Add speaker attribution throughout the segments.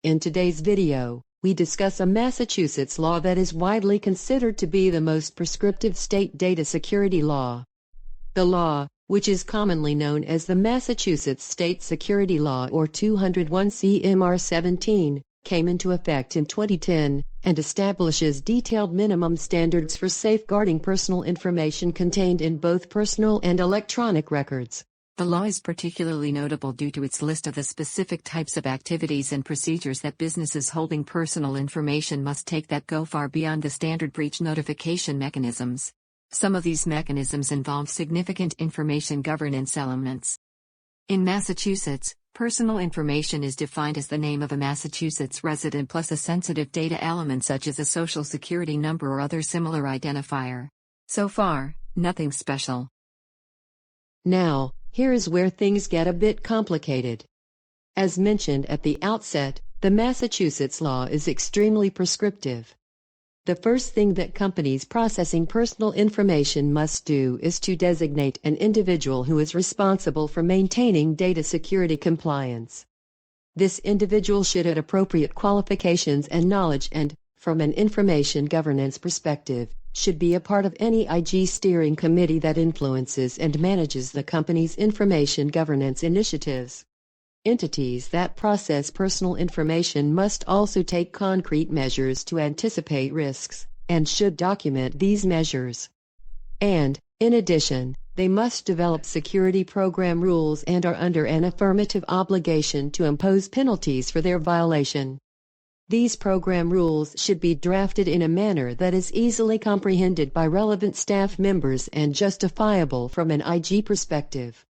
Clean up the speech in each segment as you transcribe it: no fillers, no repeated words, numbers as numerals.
Speaker 1: In today's video, we discuss a Massachusetts law that is widely considered to be the most prescriptive state data security law. The law, which is commonly known as the Massachusetts State Security Law or 201 CMR 17, came into effect in 2010 and establishes detailed minimum standards for safeguarding personal information contained in both personal and electronic records.
Speaker 2: The law is particularly notable due to its list of the specific types of activities and procedures that businesses holding personal information must take that go far beyond the standard breach notification mechanisms. Some of these mechanisms involve significant information governance elements. In Massachusetts, personal information is defined as the name of a Massachusetts resident plus a sensitive data element such as a social security number or other similar identifier. So far, nothing special.
Speaker 1: Now, here is where things get a bit complicated. As mentioned at the outset, the Massachusetts law is extremely prescriptive. The first thing that companies processing personal information must do is to designate an individual who is responsible for maintaining data security compliance. This individual should have appropriate qualifications and knowledge and, from an information governance perspective, should be a part of any IG steering committee that influences and manages the company's information governance initiatives. Entities that process personal information must also take concrete measures to anticipate risks, and should document these measures. And, in addition, they must develop security program rules and are under an affirmative obligation to impose penalties for their violation. These program rules should be drafted in a manner that is easily comprehended by relevant staff members and justifiable from an IG perspective.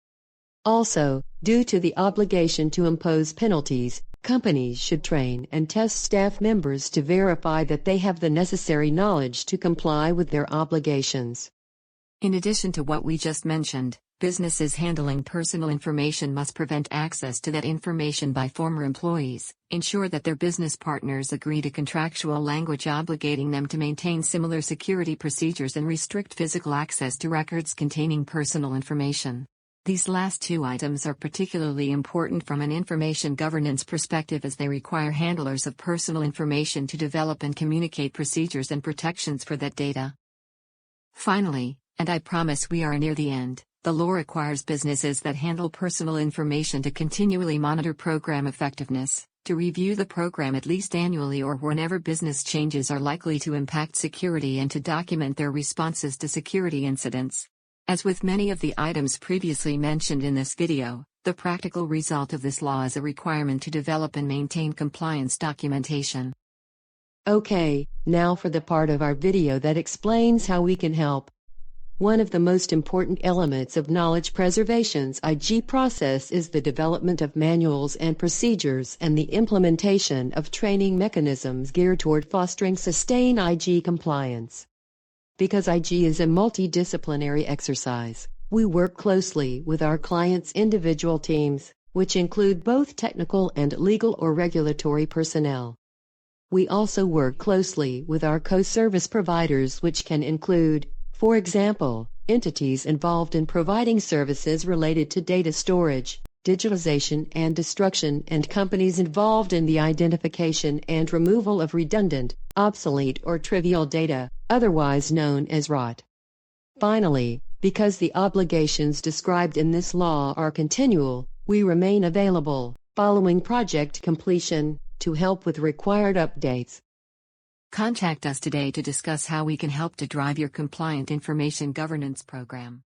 Speaker 1: Also, due to the obligation to impose penalties, companies should train and test staff members to verify that they have the necessary knowledge to comply with their obligations.
Speaker 2: In addition to what we just mentioned, businesses handling personal information must prevent access to that information by former employees, ensure that their business partners agree to contractual language obligating them to maintain similar security procedures, and restrict physical access to records containing personal information. These last two items are particularly important from an information governance perspective as they require handlers of personal information to develop and communicate procedures and protections for that data. Finally, and I promise we are near the end, the law requires businesses that handle personal information to continually monitor program effectiveness, to review the program at least annually or whenever business changes are likely to impact security, and to document their responses to security incidents. As with many of the items previously mentioned in this video, the practical result of this law is a requirement to develop and maintain compliance documentation.
Speaker 1: Okay, now for the part of our video that explains how we can help. One of the most important elements of knowledge preservation's IG process is the development of manuals and procedures and the implementation of training mechanisms geared toward fostering sustained IG compliance. Because IG is a multidisciplinary exercise, we work closely with our clients' individual teams, which include both technical and legal or regulatory personnel. We also work closely with our co-service providers, which can include, for example, entities involved in providing services related to data storage, digitalization and destruction, and companies involved in the identification and removal of redundant, obsolete or trivial data, otherwise known as ROT. Finally, because the obligations described in this law are continual, we remain available, following project completion, to help with required updates.
Speaker 2: Contact us today to discuss how we can help to drive your compliant information governance program.